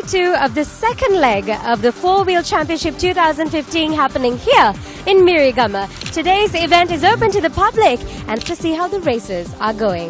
2 of the second leg of the Four-Wheel Championship 2015 happening here in Mirigama. Today's event is open to the public and to see how the races are going.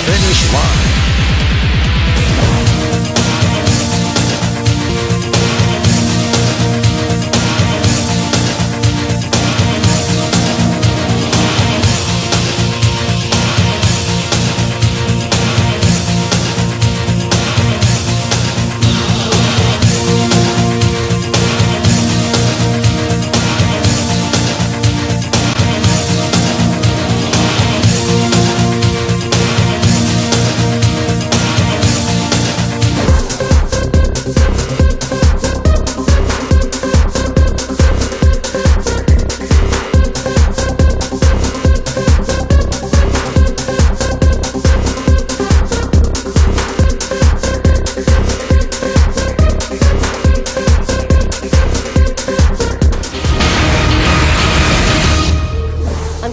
finish line.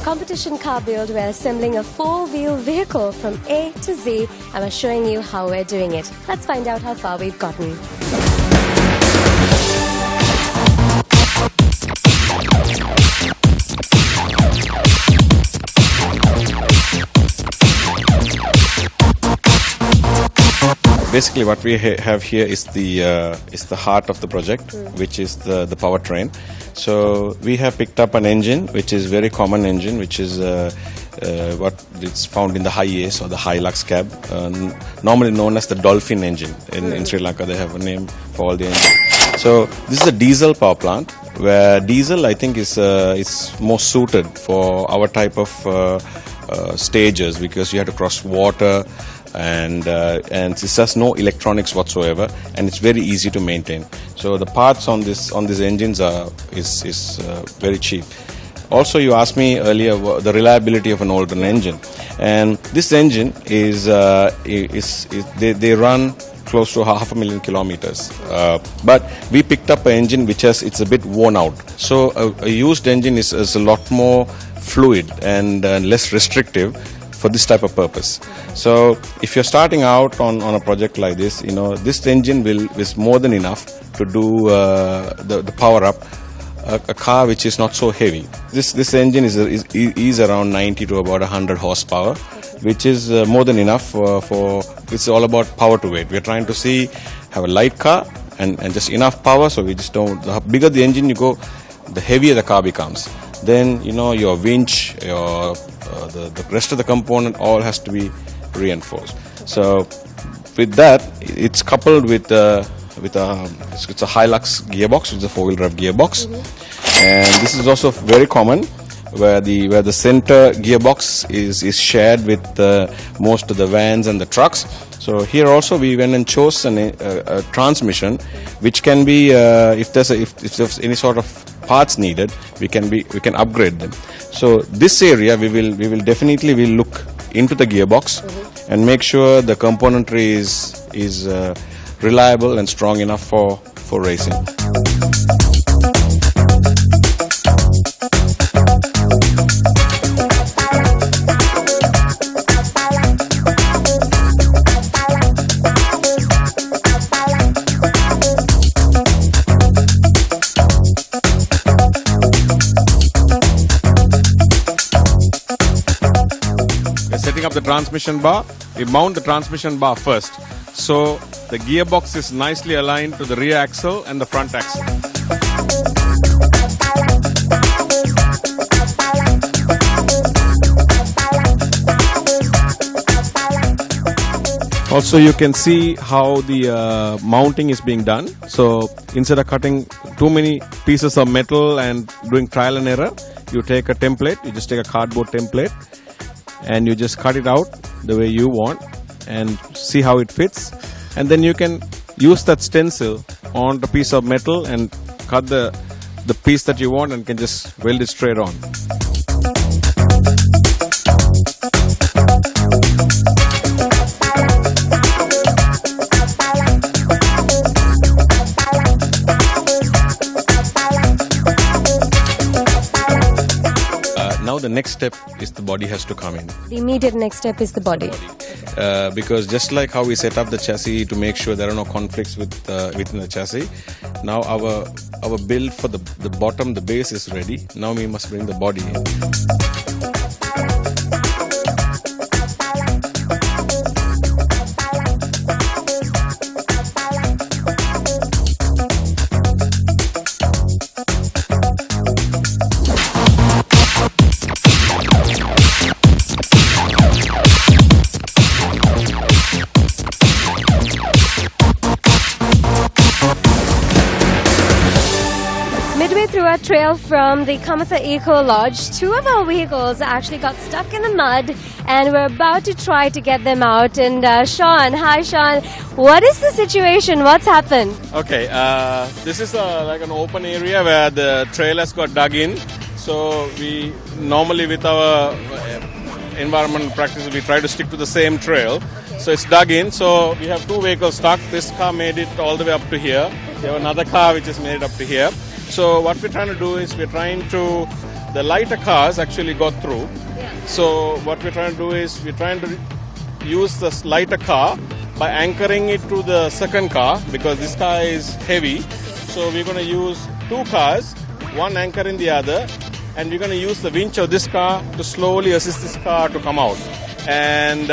Competition car build, we're assembling a four-wheel vehicle from A to Z, and we're showing you how we're doing it. Let's find out how far we've gotten. Basically, what we have here is the heart of the project, which is the powertrain. So we have picked up an engine, which is very common engine, which is what it's found in the high-ace or the high-lux cab, normally known as the Dolphin Engine. In Sri Lanka, they have a name for all the engines. So this is a diesel power plant, where diesel, I think, is more suited for our type of stages, because you have to cross water, and it has no electronics whatsoever, and it's very easy to maintain. So the parts on these engines is very cheap. Also, you asked me earlier the reliability of an older engine, and this engine is they run close to 500,000 kilometers. But we picked up an engine which it's a bit worn out. So a used engine is a lot more fluid and less restrictive for this type of purpose. So if you're starting out on a project like this, this engine is more than enough to do the power up a car which is not so heavy. This engine is around 90 to about 100 horsepower, which is more than enough for it's all about power to weight. We're trying to have a light car and just enough power, so we just don't. The bigger the engine you go, the heavier the car becomes. Then your winch, the rest of the component all has to be reinforced. So with that, it's coupled with it's a high-lux gearbox. It's a four-wheel drive gearbox, and this is also very common, where the center gearbox is shared with most of the vans and the trucks. So here also we went and chose a transmission, which can be if there's any sort of parts needed, we can upgrade them. So this area we will definitely look into the gearbox and make sure the componentry is reliable and strong enough for racing. Setting up the transmission bar, we mount the transmission bar first. So the gearbox is nicely aligned to the rear axle and the front axle. Also, you can see how the mounting is being done. So instead of cutting too many pieces of metal and doing trial and error, you take a template, you just take a cardboard template, and you just cut it out the way you want and see how it fits, and then you can use that stencil on the piece of metal and cut the piece that you want and can just weld it straight on. Now the next step is the body has to come in. The immediate next step is the body. Because just like how we set up the chassis to make sure there are no conflicts within the chassis, now our build for the bottom, the base is ready. Now we must bring the body in. trail from the Kamatha Eco Lodge. Two of our vehicles actually got stuck in the mud, and we're about to try to get them out. And Sean, hi Sean, what is the situation? What's happened? Okay, this is like an open area where the trail has got dug in. So we normally with our environmental practices, we try to stick to the same trail. So it's dug in, so we have two vehicles stuck. This car made it all the way up to here. We have another car which is made it up to here. So what we're trying to do is the lighter cars actually got through. So what we're trying to do is we're trying to use this lighter car by anchoring it to the second car, because this car is heavy. So we're going to use two cars, one anchoring the other, and we're going to use the winch of this car to slowly assist this car to come out. And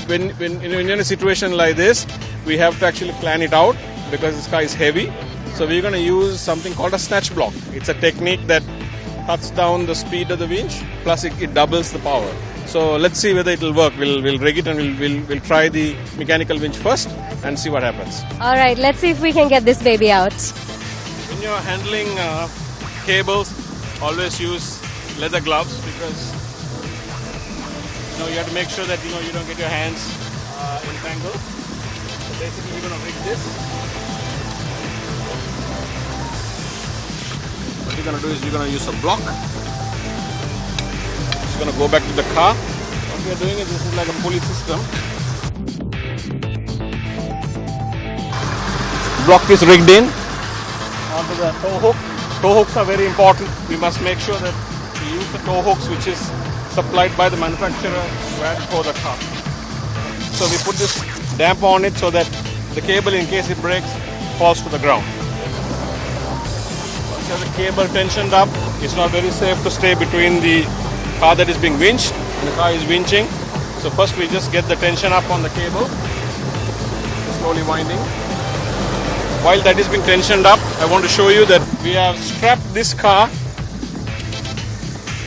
when you're in a situation like this, we have to actually plan it out because this car is heavy. So we're going to use something called a snatch block. It's a technique that cuts down the speed of the winch, plus it doubles the power. So let's see whether it will work. We'll rig it and we'll try the mechanical winch first and see what happens. All right, let's see if we can get this baby out. When you're handling cables, always use leather gloves, because you have to make sure that you don't get your hands entangled. So basically we're going to rig this. What you're going to do is you're going to use a block. It's going to go back to the car. What we are doing is this is like a pulley system. Block is rigged in onto the tow hook. Tow hooks are very important. We must make sure that we use the tow hooks which is supplied by the manufacturer where to tow the car. So we put this damper on it so that the cable, in case it breaks, falls to the ground. Once you have the cable tensioned up, it's not very safe to stay between the car that is being winched and the car is winching. So first we just get the tension up on the cable, slowly winding. While that is being tensioned up, I want to show you that we have strapped this car.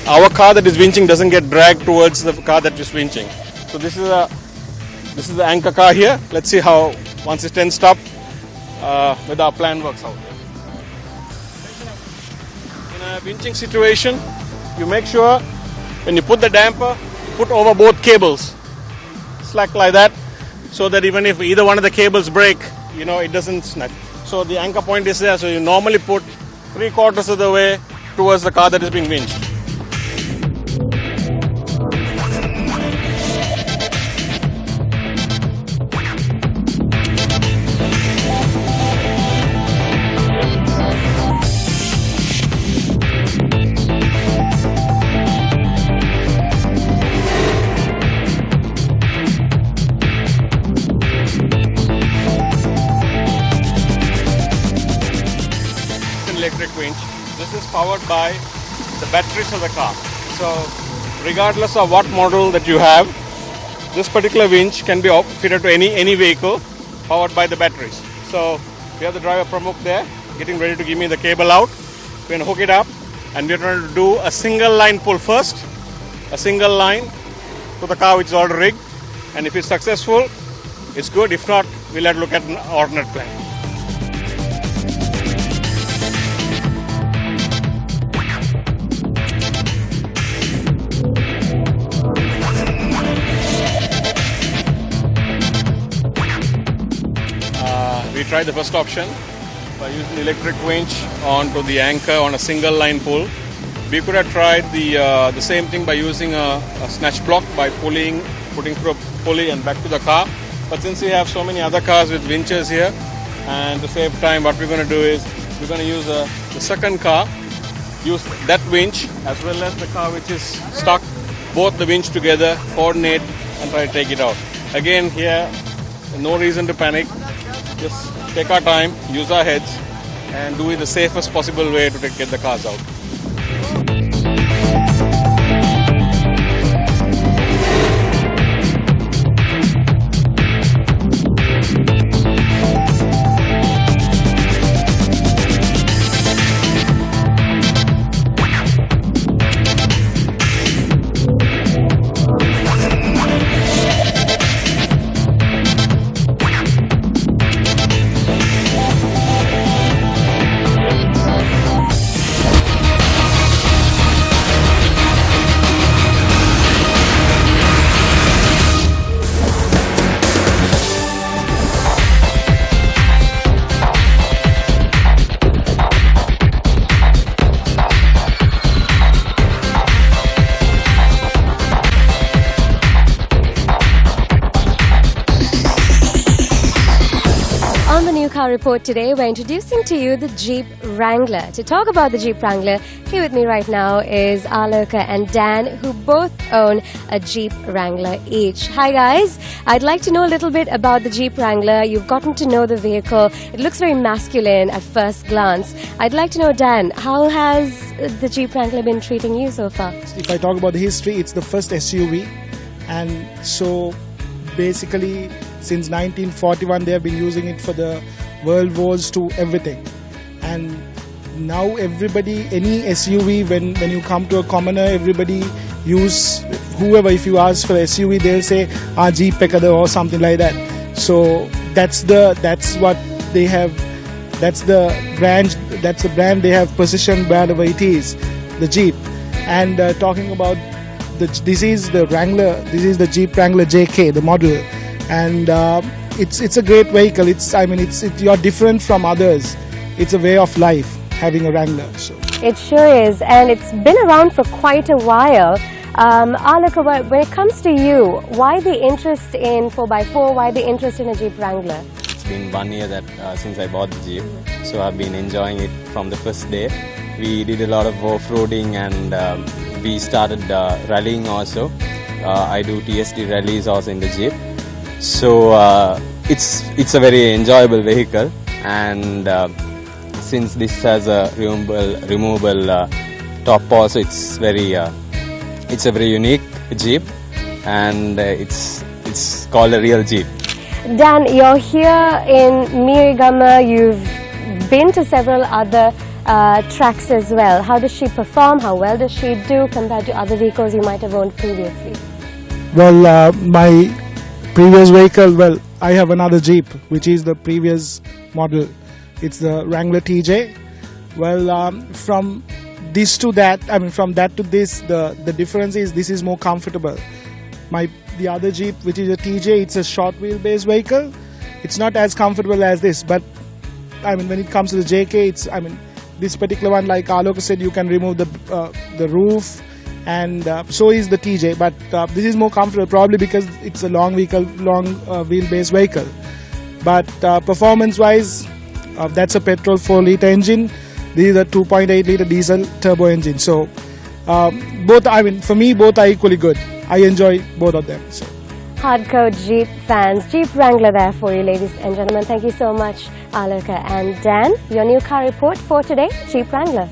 Our car that is winching doesn't get dragged towards the car that is winching. So this is the anchor car here. Let's see how, once it's tensed up, whether our plan works out. In a winching situation, you make sure when you put the damper, you put over both cables, slack like that, so that even if either one of the cables break, it doesn't snap. So the anchor point is there, so you normally put 3/4 of the way towards the car that is being winched. Electric winch. This is powered by the batteries of the car. So regardless of what model that you have, this particular winch can be fitted to any vehicle powered by the batteries. So we have the driver Pramukh there getting ready to give me the cable out. We're going to hook it up and we're going to do a single line pull first, a single line to the car which is already rigged, and if it's successful, it's good. If not, we'll have to look at an alternate plan. We tried the first option by using the electric winch onto the anchor on a single line pull. We could have tried the same thing by using a snatch block by putting through a pulley and back to the car. But since we have so many other cars with winches here, and to save time, what we're going to do is we're going to use the second car, use that winch as well as the car which is stuck, both the winch together, coordinate and try to take it out. Again, here, no reason to panic. Just take our time, use our heads, and do it the safest possible way to get the cars out. car report today, we're introducing to you the Jeep Wrangler. To talk about the Jeep Wrangler, here with me right now is Aloka and Dan, who both own a Jeep Wrangler each. Hi guys, I'd like to know a little bit about the Jeep Wrangler. You've gotten to know the vehicle. It looks very masculine at first glance. I'd like to know, Dan, how has the Jeep Wrangler been treating you so far? If I talk about the history, it's the first SUV, and so basically since 1941 they have been using it for the world wars to everything. And now everybody, any SUV, when you come to a commoner, everybody use, whoever, if you ask for SUV, they'll say Jeep Pekada or something like that. So that's what they have, that's the brand they have positioned wherever it is, the Jeep. And talking about this is the Wrangler, this is the Jeep Wrangler Jk, the model. And it's a great vehicle. You're different from others. It's a way of life having a Wrangler. So it sure is, and it's been around for quite a while. Alaka, when it comes to you, why the interest in 4x4? Why the interest in a Jeep Wrangler? It's been 1 year that since I bought the Jeep, so I've been enjoying it from the first day. We did a lot of off-roading and we started rallying also. I do TSD rallies also in the Jeep. So it's a very enjoyable vehicle, and since this has a removable top also, it's a very unique Jeep, and it's called a real Jeep. Dan, you're here in Mirigama. You've been to several other tracks as well. How does she perform? How well does she do compared to other vehicles you might have owned previously? well, my previous vehicle, well, I have another Jeep, which is the previous model. It's the Wrangler TJ. Well, from this to that, from that to this, the difference is this is more comfortable. The other Jeep, which is a TJ, it's a short wheelbase vehicle. It's not as comfortable as this, but when it comes to the JK, this particular one, like Aloka said, you can remove the roof, and so is the TJ, but this is more comfortable, probably because it's a long wheelbase vehicle. But performance wise, that's a petrol 4-liter engine. This is a 2.8-liter diesel turbo engine. So both, for me, both are equally good. I enjoy both of them. So. Hardcore Jeep fans, Jeep Wrangler there for you, ladies and gentlemen. Thank you so much, Aloka and Dan. Your new car report for today, Jeep Wrangler.